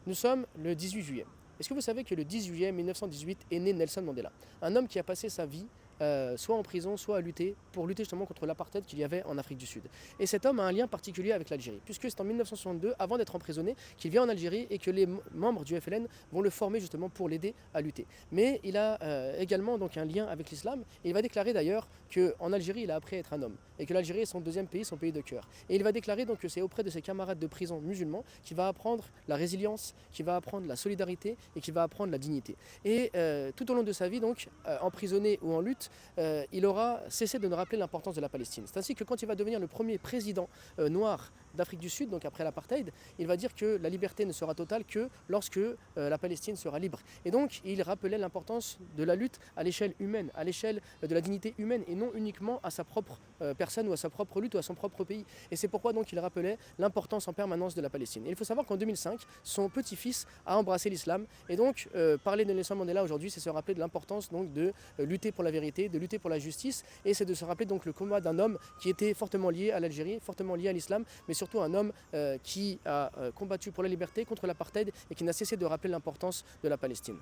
Nous sommes le 18 juillet. Est-ce que vous savez que le 10 juillet 1918 est né Nelson Mandela? Un homme qui a passé sa vie soit en prison, soit à lutter, pour lutter justement contre l'apartheid qu'il y avait en Afrique du Sud. Et cet homme a un lien particulier avec l'Algérie, puisque c'est en 1962, avant d'être emprisonné, qu'il vient en Algérie et que les membres du FLN vont le former justement pour l'aider à lutter. Mais il a également donc un lien avec l'islam, et il va déclarer d'ailleurs qu'en Algérie, il a appris à être un homme, et que l'Algérie est son deuxième pays, son pays de cœur. Et il va déclarer donc que c'est auprès de ses camarades de prison musulmans qu'il va apprendre la résilience, qu'il va apprendre la solidarité et qu'il va apprendre la dignité. Et tout au long de sa vie, donc, emprisonné ou en lutte, il aura cessé de nous rappeler l'importance de la Palestine. C'est ainsi que quand il va devenir le premier président noir d'Afrique du Sud, donc après l'apartheid, il va dire que la liberté ne sera totale que lorsque la Palestine sera libre. Et donc il rappelait l'importance de la lutte à l'échelle humaine, à l'échelle de la dignité humaine et non uniquement à sa propre personne ou à sa propre lutte ou à son propre pays. Et c'est pourquoi donc il rappelait l'importance en permanence de la Palestine. Et il faut savoir qu'en 2005, son petit-fils a embrassé l'islam et donc parler de Nelson Mandela aujourd'hui, c'est se rappeler de l'importance donc de lutter pour la vérité, de lutter pour la justice, et c'est de se rappeler donc le combat d'un homme qui était fortement lié à l'Algérie, fortement lié à l'islam, mais surtout un homme qui a combattu pour la liberté contre l'apartheid et qui n'a cessé de rappeler l'importance de la Palestine.